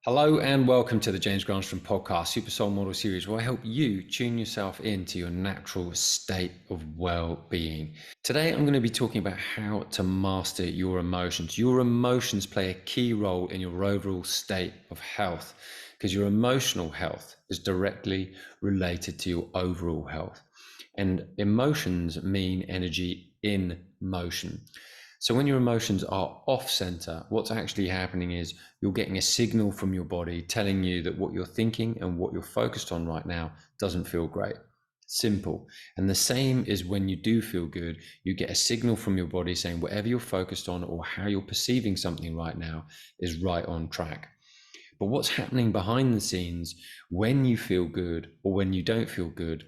Hello and welcome to the James Granstrom podcast, Super Soul Model Series, where I help you tune yourself into your natural state of well-being. Today, I'm going to be talking about how to master your emotions. Your emotions play a key role in your overall state of health because your emotional health is directly related to your overall health. And emotions mean energy in motion. So when your emotions are off center, what's actually happening is you're getting a signal from your body telling you that what you're thinking and what you're focused on right now doesn't feel great. Simple. And the same is when you do feel good, you get a signal from your body saying whatever you're focused on or how you're perceiving something right now is right on track. But what's happening behind the scenes when you feel good or when you don't feel good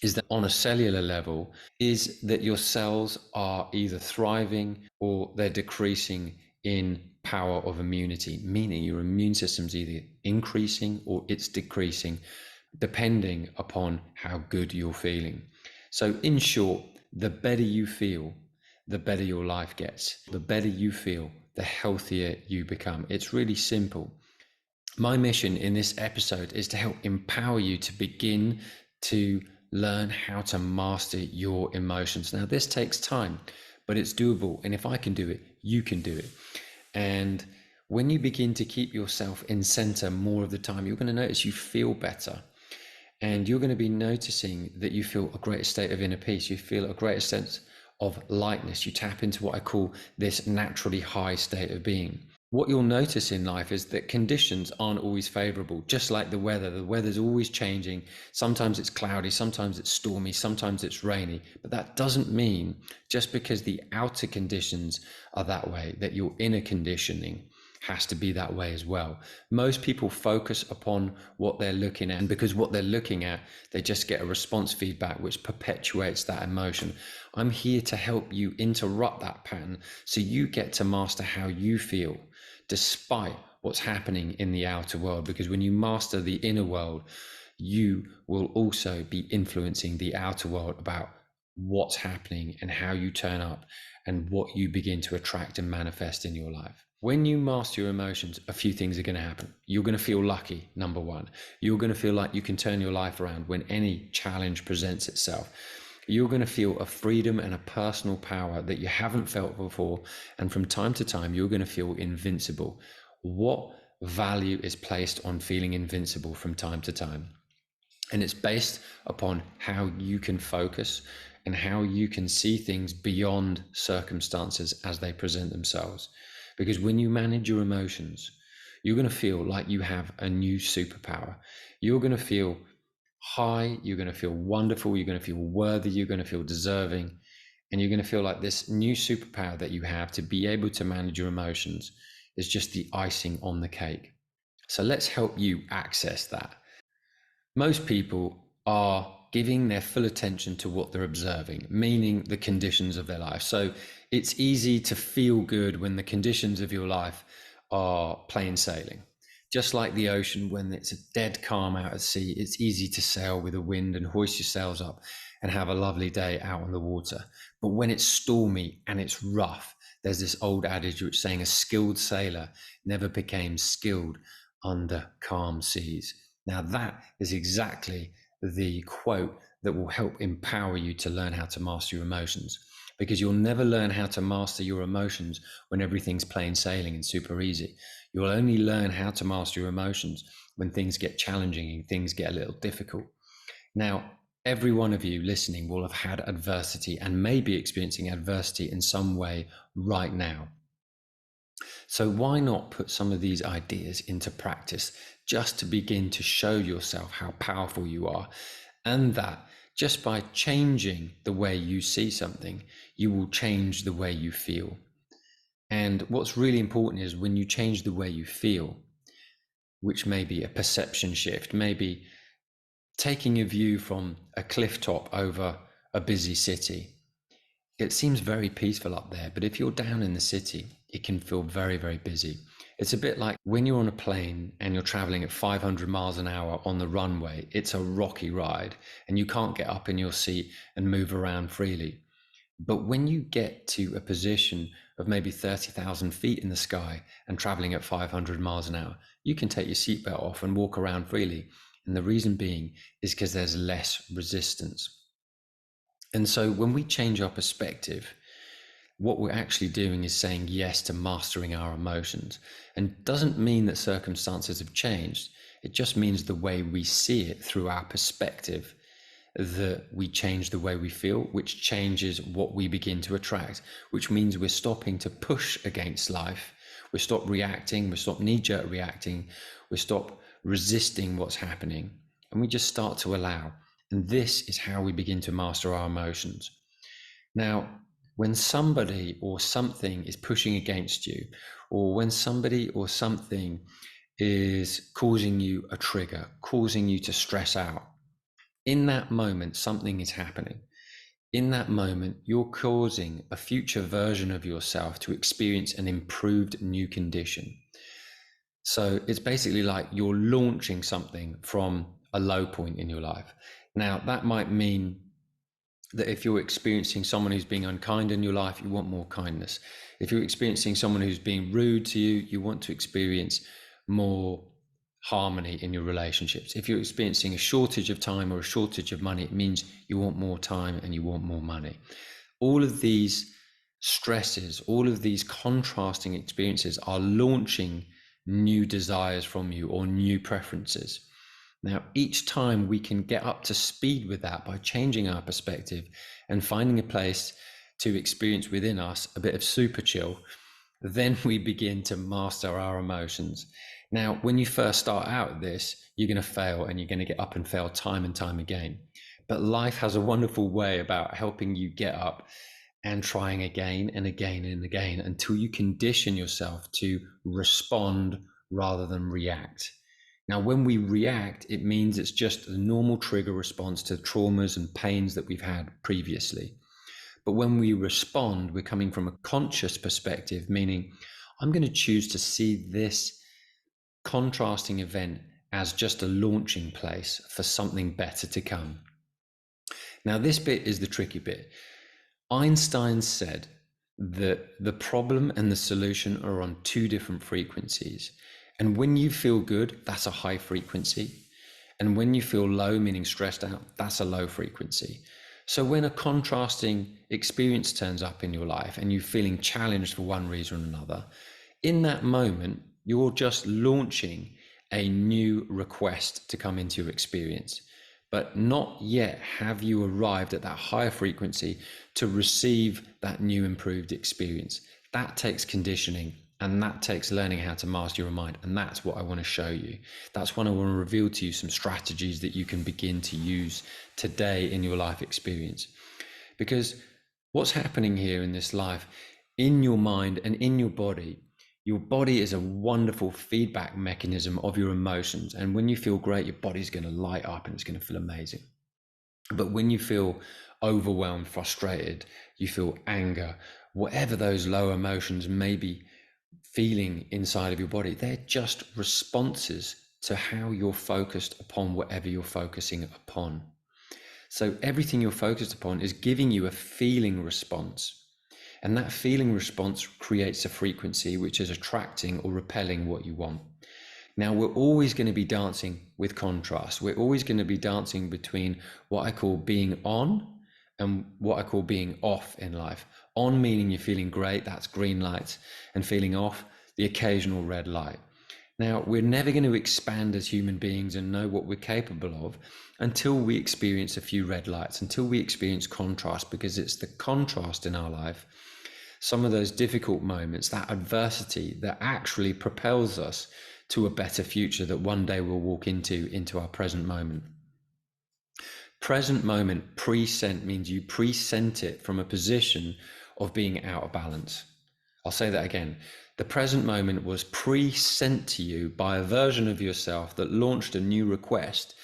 is that on a cellular level is that your cells are either thriving or they're decreasing in power of immunity, meaning your immune system's either increasing or it's decreasing depending upon how good you're feeling. So in short, the better you feel, the better your life gets. The better you feel, the healthier you become. It's really simple. My mission in this episode is to help empower you to begin to learn how to master your emotions. Now, this takes time, but it's doable. And if I can do it, you can do it. And when you begin to keep yourself in center more of the time, you're going to notice you feel better. And you're going to be noticing that you feel a greater state of inner peace. You feel a greater sense of lightness. You tap into what I call this naturally high state of being. What you'll notice in life is that conditions aren't always favorable, just like the weather. The weather's always changing. Sometimes it's cloudy, sometimes it's stormy, sometimes it's rainy. But that doesn't mean just because the outer conditions are that way, that your inner conditioning has to be that way as well. Most people focus upon what they're looking at, and because what they're looking at, they just get a response feedback which perpetuates that emotion. I'm here to help you interrupt that pattern so you get to master how you feel despite what's happening in the outer world, because when you master the inner world, you will also be influencing the outer world about what's happening and how you turn up and what you begin to attract and manifest in your life. When you master your emotions, a few things are going to happen. You're going to feel lucky, number one. You're going to feel like you can turn your life around when any challenge presents itself. You're going to feel a freedom and a personal power that you haven't felt before. And from time to time, you're going to feel invincible. What value is placed on feeling invincible from time to time? And it's based upon how you can focus and how you can see things beyond circumstances as they present themselves. Because when you manage your emotions, you're going to feel like you have a new superpower. You're going to feel high, you're going to feel wonderful, you're going to feel worthy, you're going to feel deserving, and you're going to feel like this new superpower that you have to be able to manage your emotions is just the icing on the cake. So let's help you access that. Most people are giving their full attention to what they're observing, meaning the conditions of their life. So it's easy to feel good when the conditions of your life are plain sailing. Just like the ocean, when it's a dead calm out at sea, it's easy to sail with the wind and hoist your sails up and have a lovely day out on the water. But when it's stormy and it's rough, there's this old adage which is saying a skilled sailor never became skilled under calm seas. Now that is exactly the quote that will help empower you to learn how to master your emotions, because you'll never learn how to master your emotions when everything's plain sailing and super easy. You'll only learn how to master your emotions when things get challenging and things get a little difficult. Now, every one of you listening will have had adversity and may be experiencing adversity in some way right now. So why not put some of these ideas into practice just to begin to show yourself how powerful you are, and that just by changing the way you see something, you will change the way you feel. And what's really important is when you change the way you feel, which may be a perception shift, maybe taking a view from a cliff top over a busy city. It seems very peaceful up there, but if you're down in the city, it can feel very, very busy. It's a bit like when you're on a plane and you're traveling at 500 miles an hour on the runway. It's a rocky ride and you can't get up in your seat and move around freely. But when you get to a position of maybe 30,000 feet in the sky and traveling at 500 miles an hour, you can take your seatbelt off and walk around freely. And the reason being is because there's less resistance. And so when we change our perspective, what we're actually doing is saying yes to mastering our emotions. And doesn't mean that circumstances have changed. It just means the way we see it through our perspective, that we change the way we feel, which changes what we begin to attract, which means we're stopping to push against life. We stop reacting, we stop knee-jerk reacting, we stop resisting what's happening, and we just start to allow. And this is how we begin to master our emotions. Now, when somebody or something is pushing against you, or when somebody or something is causing you a trigger, causing you to stress out, in that moment, something is happening. In that moment, you're causing a future version of yourself to experience an improved new condition. So it's basically like you're launching something from a low point in your life. Now, that might mean that if you're experiencing someone who's being unkind in your life, you want more kindness. If you're experiencing someone who's being rude to you, you want to experience more harmony in your relationships. If you're experiencing a shortage of time or a shortage of money, it means you want more time and you want more money. All of these stresses, all of these contrasting experiences are launching new desires from you or new preferences. Now, each time we can get up to speed with that by changing our perspective and finding a place to experience within us a bit of super chill, then we begin to master our emotions. Now, when you first start out at this, you're going to fail and you're going to get up and fail time and time again. But life has a wonderful way about helping you get up and trying again and again and again until you condition yourself to respond rather than react. Now, when we react, it means it's just a normal trigger response to traumas and pains that we've had previously. But when we respond, we're coming from a conscious perspective, meaning I'm going to choose to see this contrasting event as just a launching place for something better to come. Now, this bit is the tricky bit. Einstein said that the problem and the solution are on two different frequencies. And when you feel good, that's a high frequency. And when you feel low, meaning stressed out, that's a low frequency. So when a contrasting experience turns up in your life and you're feeling challenged for one reason or another, in that moment, you're just launching a new request to come into your experience. But not yet have you arrived at that higher frequency to receive that new improved experience. That takes conditioning. And that takes learning how to master your mind. And that's what I want to show you. That's when I want to reveal to you some strategies that you can begin to use today in your life experience. Because what's happening here in this life, in your mind and in your body is a wonderful feedback mechanism of your emotions. And when you feel great, your body's going to light up and it's going to feel amazing. But when you feel overwhelmed, frustrated, you feel anger, whatever those low emotions may be feeling inside of your body, they're just responses to how you're focused upon whatever you're focusing upon. So everything you're focused upon is giving you a feeling response, and that feeling response creates a frequency which is attracting or repelling what you want. Now, we're always going to be dancing with contrast. We're always going to be dancing between what I call being on and what I call being off in life. On meaning you're feeling great, that's green lights, and feeling off, the occasional red light. Now, we're never going to expand as human beings and know what we're capable of until we experience a few red lights, until we experience contrast, because it's the contrast in our life, some of those difficult moments, that adversity that actually propels us to a better future that one day we'll walk into our present moment. Present moment present means you present it from a position of being out of balance. I'll say that again. The present moment was present to you by a version of yourself that launched a new request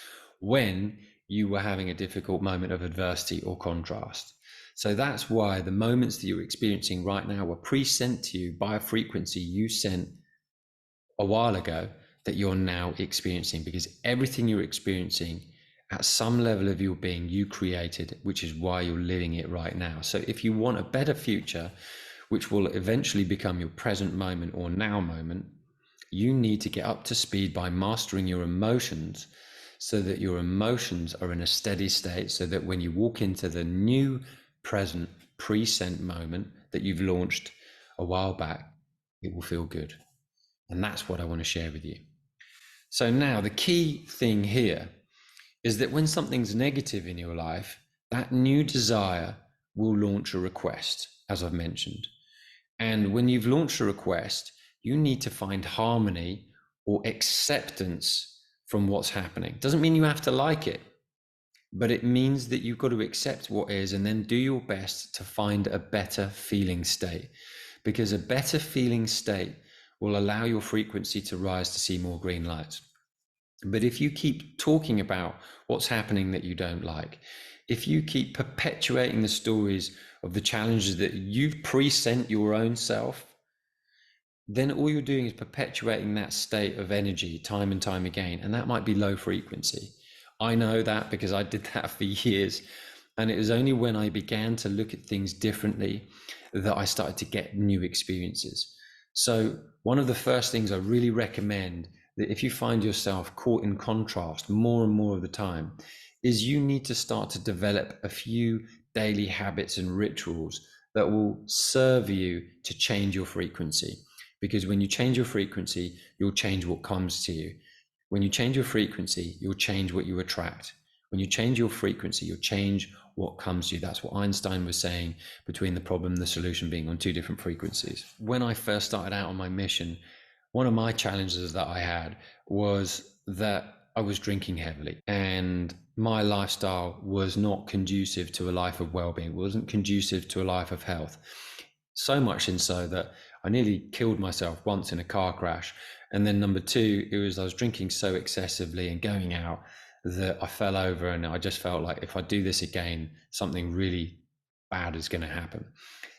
when you were having a difficult moment of adversity or contrast. So that's why the moments that you're experiencing right now were present to you by a frequency you sent a while ago that you're now experiencing, because everything you're experiencing at some level of your being, you created, which is why you're living it right now. So if you want a better future, which will eventually become your present moment or now moment, you need to get up to speed by mastering your emotions so that your emotions are in a steady state, so that when you walk into the new present present moment that you've launched a while back, it will feel good. And that's what I want to share with you. So now the key thing here is that when something's negative in your life, that new desire will launch a request, as I've mentioned. And when you've launched a request, you need to find harmony or acceptance from what's happening. Doesn't mean you have to like it, but it means that you've got to accept what is and then do your best to find a better feeling state, because a better feeling state will allow your frequency to rise to see more green lights. But if you keep talking about what's happening that you don't like, if you keep perpetuating the stories of the challenges that you've present your own self, then all you're doing is perpetuating that state of energy time and time again. And that might be low frequency. I know that because I did that for years. And it was only when I began to look at things differently that I started to get new experiences. So one of the first things I really recommend, that if you find yourself caught in contrast more and more of the time, is you need to start to develop a few daily habits and rituals that will serve you to change your frequency. Because when you change your frequency, you'll change what comes to you. When you change your frequency, you'll change what you attract. When you change your frequency, you'll change what comes to you. That's what Einstein was saying, between the problem and the solution being on two different frequencies. When I first started out on my mission, one of my challenges that I had was that I was drinking heavily, and my lifestyle was not conducive to a life of well-being. It wasn't conducive to a life of health. So much in so that I nearly killed myself once in a car crash. And then number two, it was I was drinking so excessively and going out that I fell over, and I just felt like if I do this again, something really bad is going to happen.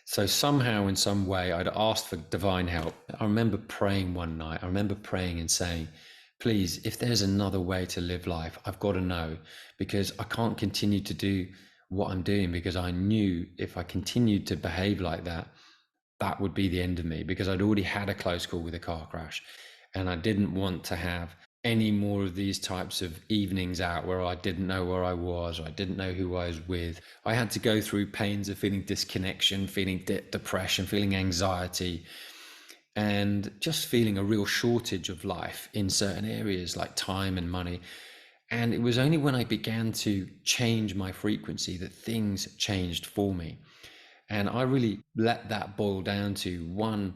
So somehow, in some way, I'd asked for divine help. I remember praying one night. I remember praying and saying, please, if there's another way to live life, I've got to know, because I can't continue to do what I'm doing, because I knew if I continued to behave like that, that would be the end of me, because I'd already had a close call with a car crash, and I didn't want to have any more of these types of evenings out where I didn't know where I was, or I didn't know who I was with. I had to go through pains of feeling disconnection, feeling depression, feeling anxiety, and just feeling a real shortage of life in certain areas like time and money. And it was only when I began to change my frequency that things changed for me. And I really let that boil down to one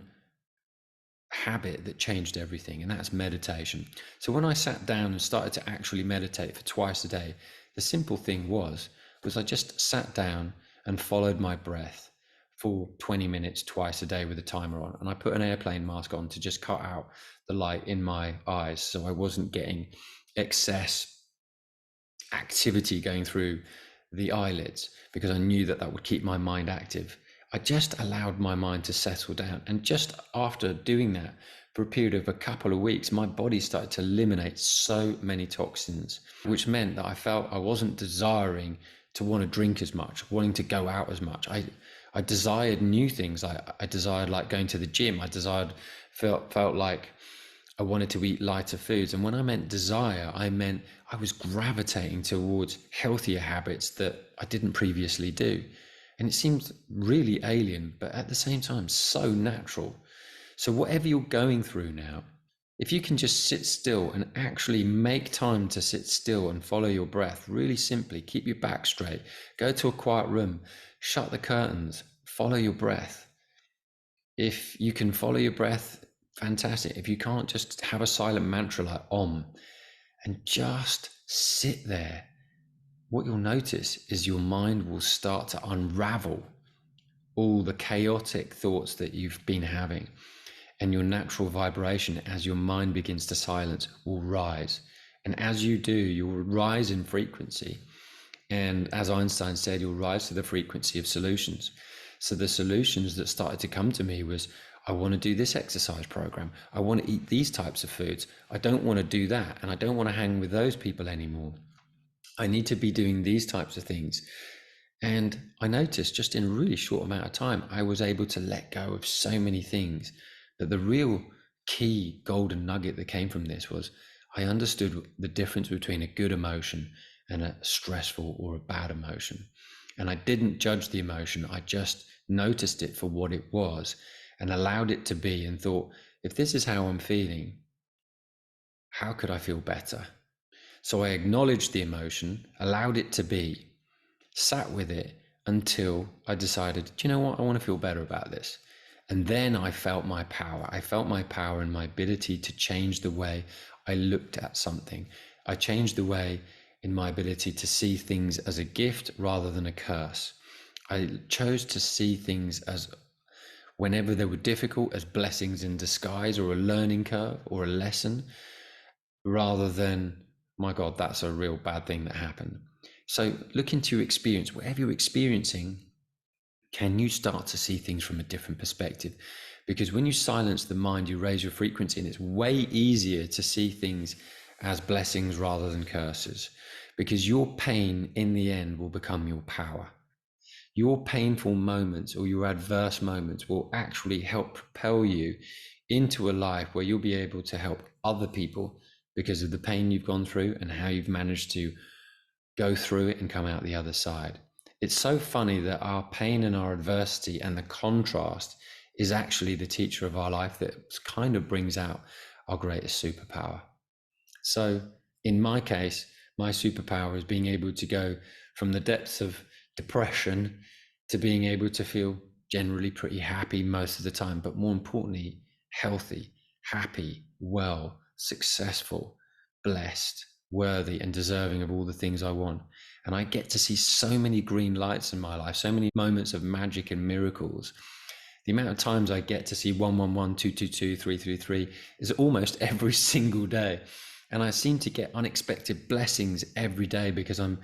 habit that changed everything, and that's meditation. So when I sat down and started to actually meditate for twice a day, the simple thing was I just sat down and followed my breath for 20 minutes twice a day with a timer on. And I put an airplane mask on to just cut out the light in my eyes, so I wasn't getting excess activity going through the eyelids, because I knew that would keep my mind active. I just allowed my mind to settle down. And just after doing that for a period of a couple of weeks, my body started to eliminate so many toxins, which meant that I felt I wasn't desiring to want to drink as much, wanting to go out as much. I desired new things. I desired like going to the gym. Felt like I wanted to eat lighter foods. And when I meant desire, I meant I was gravitating towards healthier habits that I didn't previously do. And it seems really alien, but at the same time, so natural. So whatever you're going through now, if you can just sit still and actually make time to sit still and follow your breath, really simply, keep your back straight, go to a quiet room, shut the curtains, follow your breath. If you can follow your breath, fantastic. If you can't, just have a silent mantra like Om and just sit there. What you'll notice is your mind will start to unravel all the chaotic thoughts that you've been having, and your natural vibration, as your mind begins to silence, will rise. And as you do, you'll rise in frequency. And as Einstein said, you'll rise to the frequency of solutions. So the solutions that started to come to me was, I want to do this exercise program. I want to eat these types of foods. I don't want to do that. And I don't want to hang with those people anymore. I need to be doing these types of things. And I noticed just in a really short amount of time, I was able to let go of so many things that the real key golden nugget that came from this was I understood the difference between a good emotion and a stressful or a bad emotion. And I didn't judge the emotion. I just noticed it for what it was and allowed it to be and thought, if this is how I'm feeling, how could I feel better? So I acknowledged the emotion, allowed it to be, sat with it until I decided, do you know what? I want to feel better about this. And then I felt my power. I felt my power and my ability to change the way I looked at something. I changed the way in my ability to see things as a gift rather than a curse. I chose to see things as, whenever they were difficult, as blessings in disguise or a learning curve or a lesson, rather than, my God, that's a real bad thing that happened. So look into your experience, whatever you're experiencing, can you start to see things from a different perspective? Because when you silence the mind, you raise your frequency, and it's way easier to see things as blessings rather than curses, because your pain in the end will become your power. Your painful moments or your adverse moments will actually help propel you into a life where you'll be able to help other people because of the pain you've gone through and how you've managed to go through it and come out the other side. It's so funny that our pain and our adversity and the contrast is actually the teacher of our life that kind of brings out our greatest superpower. So in my case, my superpower is being able to go from the depths of depression to being able to feel generally pretty happy most of the time, but more importantly, healthy, happy, well, successful, blessed, worthy, and deserving of all the things I want. And I get to see so many green lights in my life, so many moments of magic and miracles. The amount of times I get to see 111, 222, 333 is almost every single day. And I seem to get unexpected blessings every day because I'm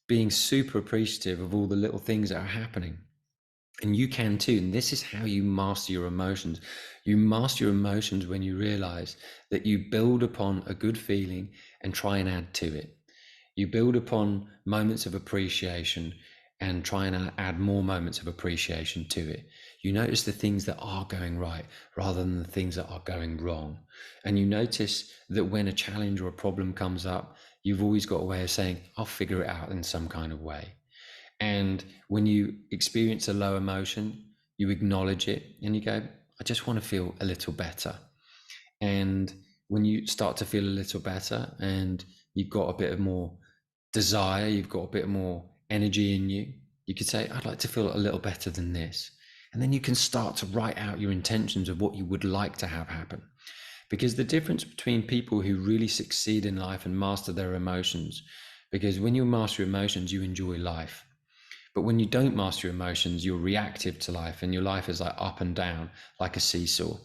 being super appreciative of all the little things that are happening. And you can too. And this is how you master your emotions. You master your emotions when you realize that you build upon a good feeling and try and add to it. You build upon moments of appreciation and try and add more moments of appreciation to it. You notice the things that are going right rather than the things that are going wrong. And you notice that when a challenge or a problem comes up, you've always got a way of saying, I'll figure it out in some kind of way. And when you experience a low emotion, you acknowledge it and you go, I just want to feel a little better. And when you start to feel a little better and you've got a bit of more desire, you've got a bit more energy in you, you could say, I'd like to feel a little better than this. And then you can start to write out your intentions of what you would like to have happen. Because the difference between people who really succeed in life and master their emotions, because when you master emotions, you enjoy life. But when you don't master your emotions, you're reactive to life, and your life is like up and down, like a seesaw.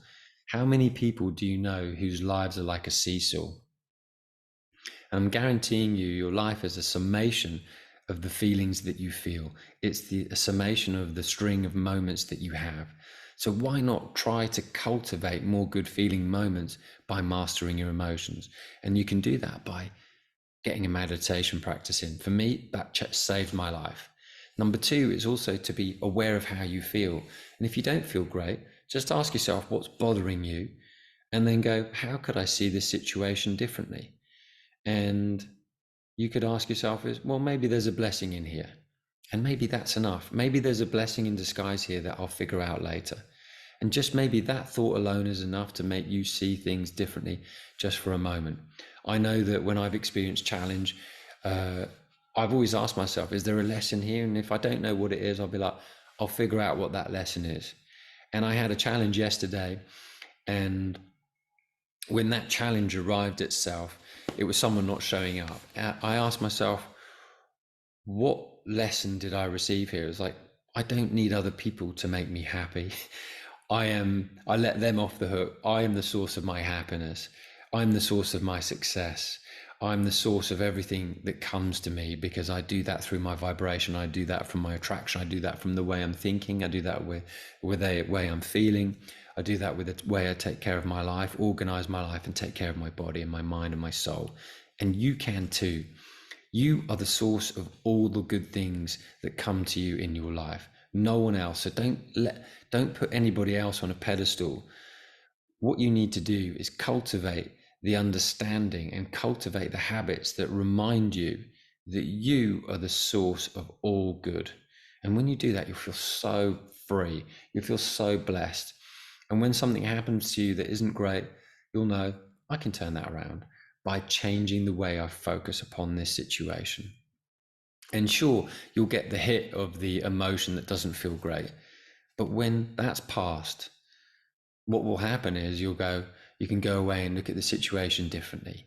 How many people do you know whose lives are like a seesaw? I'm guaranteeing you, your life is a summation of the feelings that you feel. It's a summation of the string of moments that you have. So why not try to cultivate more good feeling moments by mastering your emotions? And you can do that by getting a meditation practice in. For me, that saved my life. Number two is also to be aware of how you feel. And if you don't feel great, just ask yourself what's bothering you, and then go, how could I see this situation differently? And you could ask yourself is, well, maybe there's a blessing in here. And maybe that's enough. Maybe there's a blessing in disguise here that I'll figure out later. And just maybe that thought alone is enough to make you see things differently just for a moment. I know that when I've experienced challenge, I've always asked myself, is there a lesson here? And if I don't know what it is, I'll be like, I'll figure out what that lesson is. And I had a challenge yesterday, and when that challenge arrived itself, it was someone not showing up. I asked myself, what lesson did I receive here? It's like, I don't need other people to make me happy. I let them off the hook. I am the source of my happiness. I'm the source of my success. I'm the source of everything that comes to me, because I do that through my vibration. I do that from my attraction. I do that from the way I'm thinking. I do that with the way I'm feeling. I do that with the way I take care of my life, organize my life, and take care of my body and my mind and my soul. And you can too. You are the source of all the good things that come to you in your life. No one else. So don't put anybody else on a pedestal. What you need to do is cultivate the understanding and cultivate the habits that remind you that you are the source of all good. And when you do that, you'll feel so free. You'll feel so blessed. And when something happens to you that isn't great, you'll know, I can turn that around by changing the way I focus upon this situation. And sure, you'll get the hit of the emotion that doesn't feel great. But when that's past, what will happen is you can go away and look at the situation differently.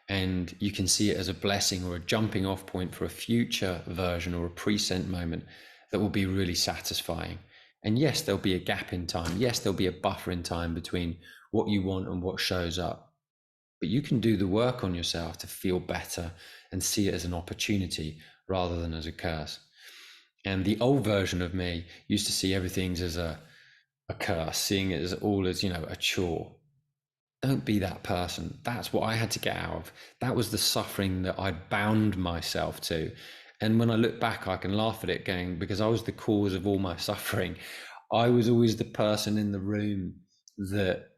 And you can see it as a blessing or a jumping off point for a future version or a present moment that will be really satisfying. And yes, there'll be a gap in time. Yes, there'll be a buffer in time between what you want and what shows up. But you can do the work on yourself to feel better and see it as an opportunity rather than as a curse. And the old version of me used to see everything as a curse, seeing it as all as, a chore. Don't be that person. That's what I had to get out of. That was the suffering that I'd bound myself to. And when I look back, I can laugh at it going, because I was the cause of all my suffering. I was always the person in the room that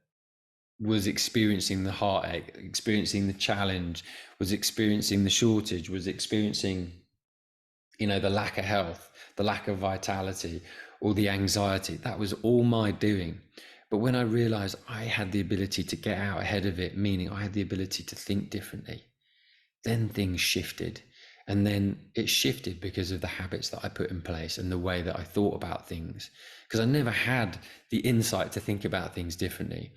was experiencing the heartache, experiencing the challenge, was experiencing the shortage, was experiencing, the lack of health, the lack of vitality, or the anxiety. That was all my doing. But when I realized I had the ability to get out ahead of it, meaning I had the ability to think differently, then things shifted. And then it shifted because of the habits that I put in place and the way that I thought about things, because I never had the insight to think about things differently.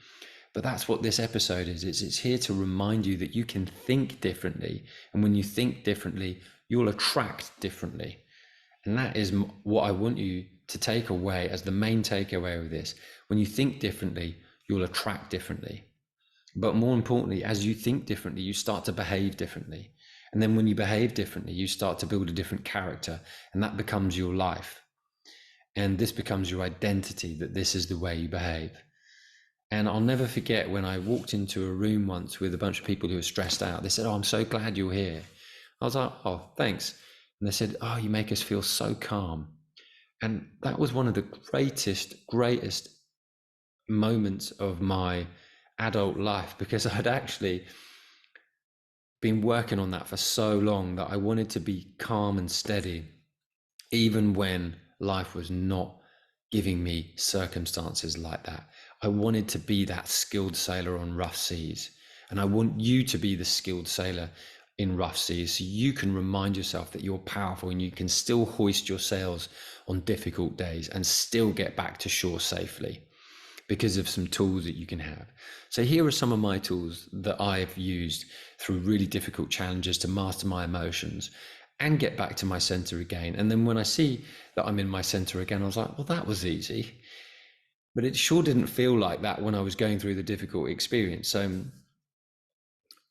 But that's what this episode is. It's here to remind you that you can think differently. And when you think differently, you'll attract differently. And that is what I want you to take away as the main takeaway of this. When you think differently, you'll attract differently. But more importantly, as you think differently, you start to behave differently. And then when you behave differently, you start to build a different character, and that becomes your life. And this becomes your identity, that this is the way you behave. And I'll never forget when I walked into a room once with a bunch of people who were stressed out. They said, "Oh, I'm so glad you're here." I was like, "Oh, thanks." And they said, "Oh, you make us feel so calm." And that was one of the greatest moments of my adult life, because I'd actually been working on that for so long that I wanted to be calm and steady, even when life was not giving me circumstances like that. I wanted to be that skilled sailor on rough seas. And I want you to be the skilled sailor in rough seas, so you can remind yourself that you're powerful and you can still hoist your sails on difficult days and still get back to shore safely because of some tools that you can have. So here are some of my tools that I've used through really difficult challenges to master my emotions and get back to my center again. And then when I see that I'm in my center again, I was like, well, that was easy. But it sure didn't feel like that when I was going through the difficult experience. So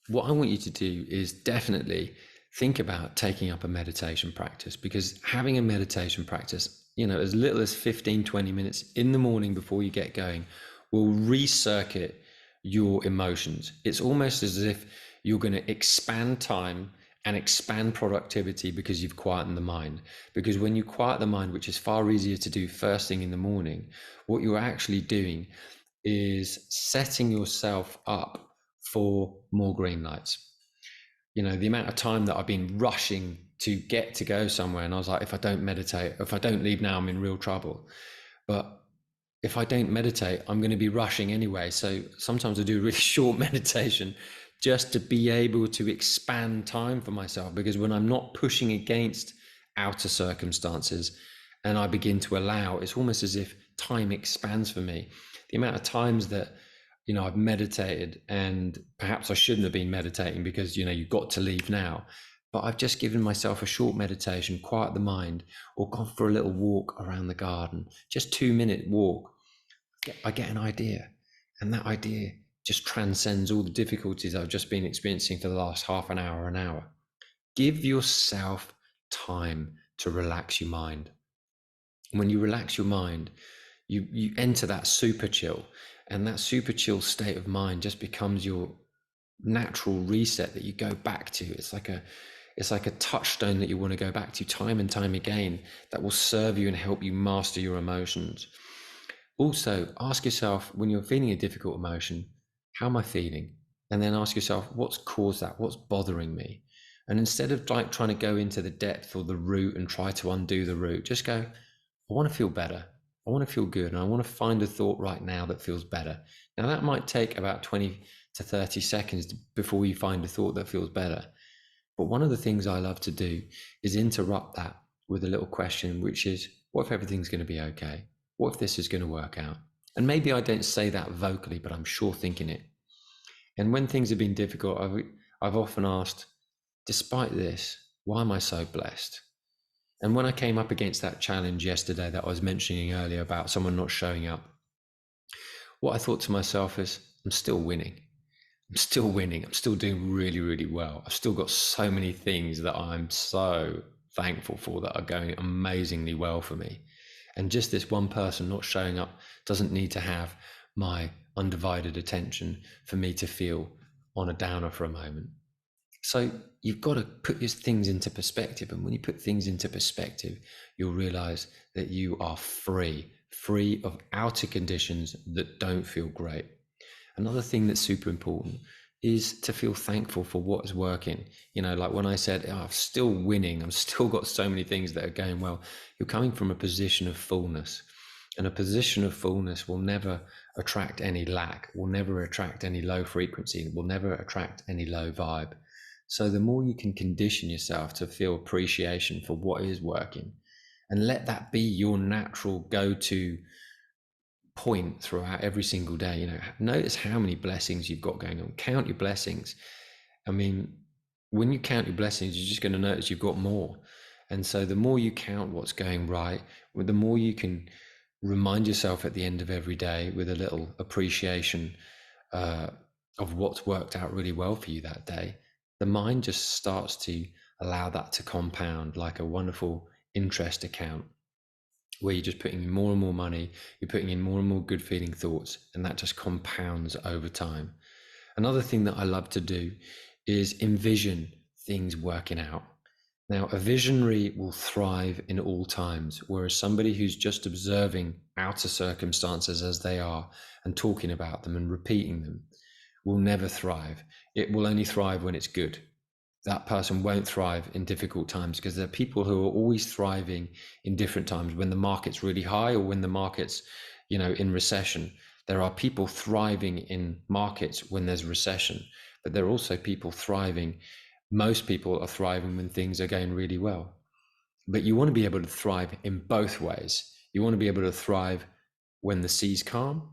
what I want you to do is definitely think about taking up a meditation practice, because having a meditation practice, as little as 15-20 minutes in the morning before you get going will recircuit your emotions. It's almost as if you're going to expand time and expand productivity because you've quietened the mind. Because when you quiet the mind, which is far easier to do first thing in the morning, what you're actually doing is setting yourself up for more green lights. The amount of time that I've been rushing to get to go somewhere, and I was like, if I don't meditate, if I don't leave now, I'm in real trouble. But if I don't meditate, I'm going to be rushing anyway. So sometimes I do a really short meditation just to be able to expand time for myself, because when I'm not pushing against outer circumstances and I begin to allow, it's almost as if time expands for me. The amount of times that I've meditated, and perhaps I shouldn't have been meditating because, you've got to leave now, but I've just given myself a short meditation, quiet the mind, or gone for a little walk around the garden, just 2-minute walk. I get an idea, and that idea just transcends all the difficulties I've just been experiencing for the last half an hour. Give yourself time to relax your mind. When you relax your mind, you enter that super chill, and that super chill state of mind just becomes your natural reset that you go back to. It's like It's like a touchstone that you want to go back to time and time again that will serve you and help you master your emotions. Also, ask yourself when you're feeling a difficult emotion, how am I feeling? And then ask yourself, what's caused that? What's bothering me? And instead of like trying to go into the depth or the root and try to undo the root, just go, I want to feel better. I want to feel good. And I want to find a thought right now that feels better. Now, that might take about 20 to 30 seconds before you find a thought that feels better. But one of the things I love to do is interrupt that with a little question, which is, what if everything's going to be okay? What if this is going to work out? And maybe I don't say that vocally, but I'm sure thinking it. And when things have been difficult, I've often asked, despite this, why am I so blessed? And when I came up against that challenge yesterday that I was mentioning earlier about someone not showing up, what I thought to myself is, I'm still winning. I'm still winning. I'm still doing really, really well. I've still got so many things that I'm so thankful for that are going amazingly well for me. And just this one person not showing up doesn't need to have my undivided attention for me to feel on a downer for a moment. So you've got to put these things into perspective. And when you put things into perspective, you'll realize that you are free of outer conditions that don't feel great. Another thing that's super important is to feel thankful for what is working. Like when I said, I'm still winning, I've still got so many things that are going well. You're coming from a position of fullness, and a position of fullness will never attract any lack, will never attract any low frequency, will never attract any low vibe. So the more you can condition yourself to feel appreciation for what is working, and let that be your natural go-to point throughout every single day. Notice how many blessings you've got going on. Count your blessings. I mean, when you count your blessings, you're just going to notice you've got more. And so the more you count what's going right, the more you can remind yourself at the end of every day with a little appreciation of what's worked out really well for you that day. The mind just starts to allow that to compound like a wonderful interest account, where you're just putting in more and more money, you're putting in more and more good feeling thoughts, and that just compounds over time. Another thing that I love to do is envision things working out. Now, a visionary will thrive in all times, whereas somebody who's just observing outer circumstances as they are and talking about them and repeating them will never thrive. It will only thrive when it's good. That person won't thrive in difficult times, because there are people who are always thriving in different times, when the market's really high or when the market's, in recession. There are people thriving in markets when there's recession, but there are also people thriving. Most people are thriving when things are going really well. But you want to be able to thrive in both ways. You want to be able to thrive when the sea's calm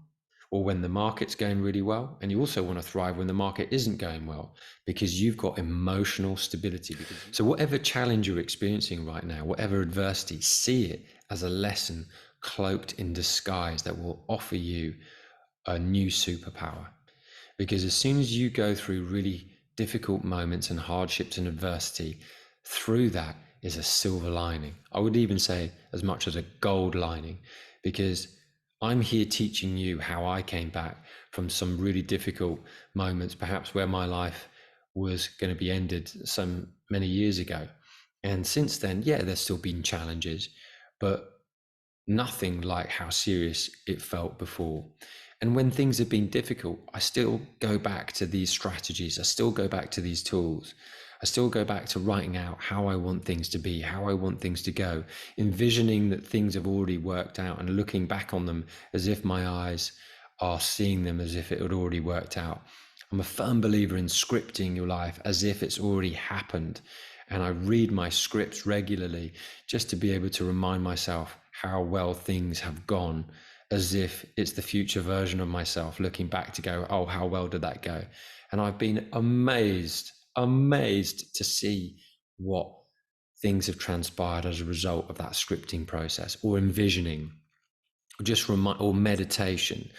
or when the market's going really well. And you also want to thrive when the market isn't going well, because you've got emotional stability. So whatever challenge you're experiencing right now, whatever adversity, see it as a lesson cloaked in disguise that will offer you a new superpower. Because as soon as you go through really difficult moments and hardships and adversity, through that is a silver lining. I would even say as much as a gold lining, because I'm here teaching you how I came back from some really difficult moments, perhaps where my life was going to be ended so many years ago. And since then, there's still been challenges, but nothing like how serious it felt before. And when things have been difficult, I still go back to these strategies. I still go back to these tools. I still go back to writing out how I want things to be, how I want things to go, envisioning that things have already worked out and looking back on them as if my eyes are seeing them as if it had already worked out. I'm a firm believer in scripting your life as if it's already happened. And I read my scripts regularly just to be able to remind myself how well things have gone, as if it's the future version of myself looking back to go, oh, how well did that go? And I've been amazed to see what things have transpired as a result of that scripting process, or envisioning, or meditation,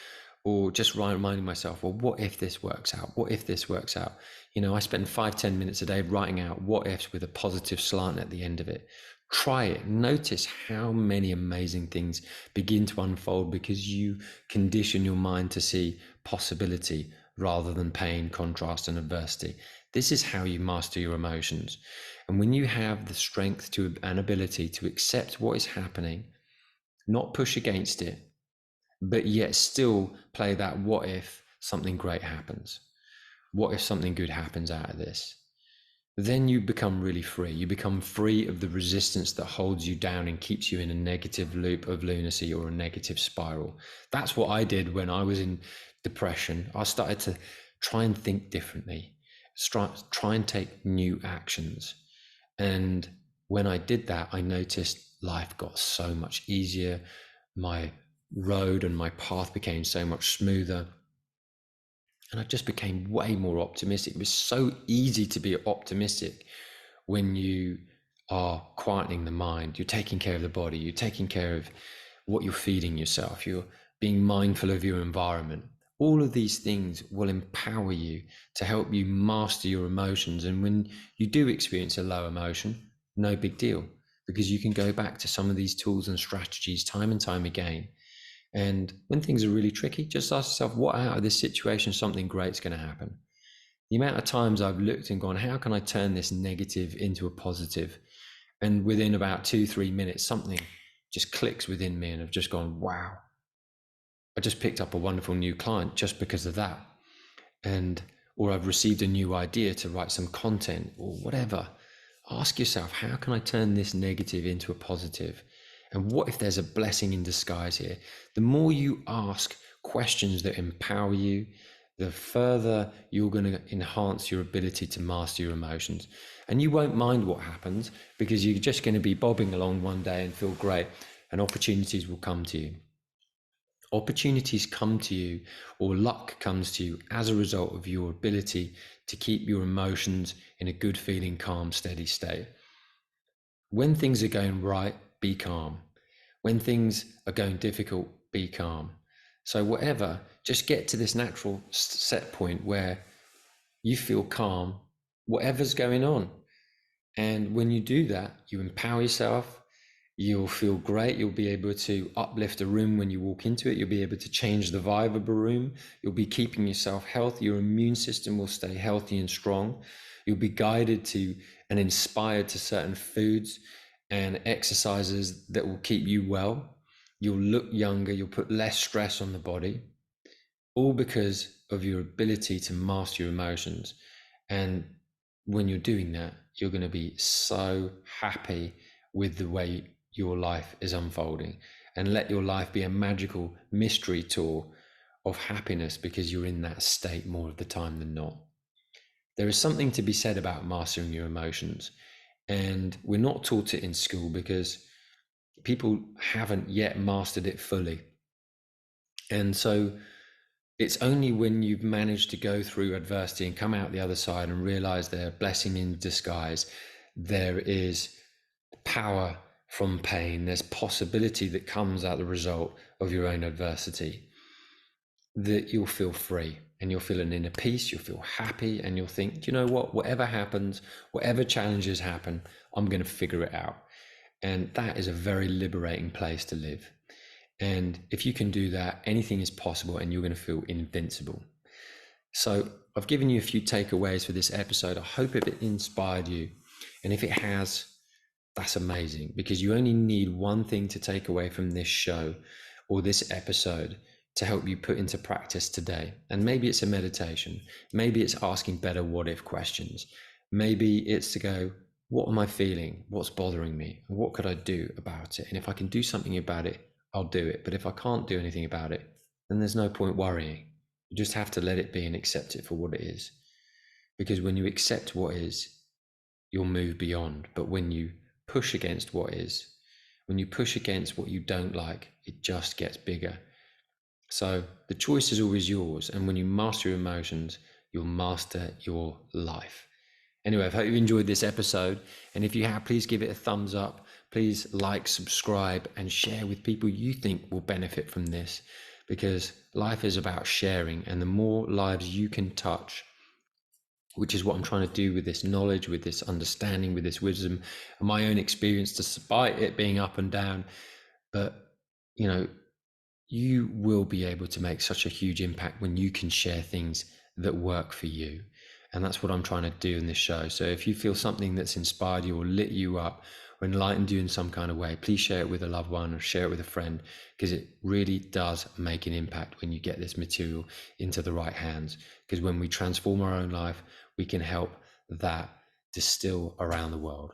or just reminding myself, well, what if this works out? What if this works out? I spend 5-10 minutes a day writing out what ifs with a positive slant at the end of it. Try it. Notice how many amazing things begin to unfold because you condition your mind to see possibility rather than pain, contrast, and adversity. This is how you master your emotions. And when you have the strength to an ability to accept what is happening, not push against it, but yet still play that what if something great happens? What if something good happens out of this? Then you become really free. You become free of the resistance that holds you down and keeps you in a negative loop of lunacy or a negative spiral. That's what I did when I was in depression. I started to try and think differently, try and take new actions. And when I did that, I noticed life got so much easier. My road and my path became so much smoother. And I just became way more optimistic. It was so easy to be optimistic when you are quietening the mind. You're taking care of the body. You're taking care of what you're feeding yourself. You're being mindful of your environment. All of these things will empower you to help you master your emotions. And when you do experience a low emotion, no big deal, because you can go back to some of these tools and strategies time and time again. And when things are really tricky, just ask yourself, what out of this situation, something great's going to happen? The amount of times I've looked and gone, how can I turn this negative into a positive? And within about 2-3 minutes, something just clicks within me and I've just gone, wow, I just picked up a wonderful new client just because of that. Or I've received a new idea to write some content or whatever. Ask yourself, how can I turn this negative into a positive? And what if there's a blessing in disguise here? The more you ask questions that empower you, the further you're going to enhance your ability to master your emotions. And you won't mind what happens because you're just going to be bobbing along one day and feel great, and opportunities will come to you. Opportunities come to you, or luck comes to you as a result of your ability to keep your emotions in a good feeling, calm, steady state. When things are going right, be calm. When things are going difficult, be calm. So whatever, just get to this natural set point where you feel calm, whatever's going on. And when you do that, you empower yourself. You'll feel great. You'll be able to uplift a room when you walk into it. You'll be able to change the vibe of a room. You'll be keeping yourself healthy. Your immune system will stay healthy and strong. You'll be guided to and inspired to certain foods and exercises that will keep you well. You'll look younger. You'll put less stress on the body, all because of your ability to master your emotions. And when you're doing that, you're going to be so happy with the way your life is unfolding, and let your life be a magical mystery tour of happiness because you're in that state more of the time than not. There is something to be said about mastering your emotions, and we're not taught it in school because people haven't yet mastered it fully. And so it's only when you've managed to go through adversity and come out the other side and realize there's a blessing in disguise, there is power from pain, there's possibility that comes out the result of your own adversity, that you'll feel free and you'll feel an inner peace, you'll feel happy, and you'll think, do you know what, whatever happens, whatever challenges happen, I'm going to figure it out. And that is a very liberating place to live. And if you can do that, anything is possible and you're going to feel invincible. So I've given you a few takeaways for this episode. I hope it inspired you. And if it has, that's amazing, because you only need one thing to take away from this show or this episode to help you put into practice today. And maybe it's a meditation. Maybe it's asking better what if questions. Maybe it's to go, what am I feeling? What's bothering me? And what could I do about it? And if I can do something about it, I'll do it. But if I can't do anything about it, then there's no point worrying. You just have to let it be and accept it for what it is. Because when you accept what is, you'll move beyond. But when you push against what is, when you push against what you don't like, it just gets bigger. So the choice is always yours. And when you master your emotions, you'll master your life. Anyway, I hope you enjoyed this episode. And if you have, please give it a thumbs up. Please like, subscribe, and share with people you think will benefit from this, because life is about sharing. And the more lives you can touch, which is what I'm trying to do with this knowledge, with this understanding, with this wisdom, and my own experience, despite it being up and down. But, you know, you will be able to make such a huge impact when you can share things that work for you. And that's what I'm trying to do in this show. So if you feel something that's inspired you or lit you up or enlightened you in some kind of way, please share it with a loved one or share it with a friend, because it really does make an impact when you get this material into the right hands. Because when we transform our own life, we can help that distill around the world.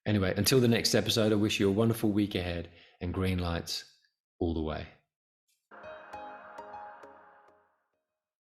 Anyway, until the next episode, I wish you a wonderful week ahead and green lights all the way.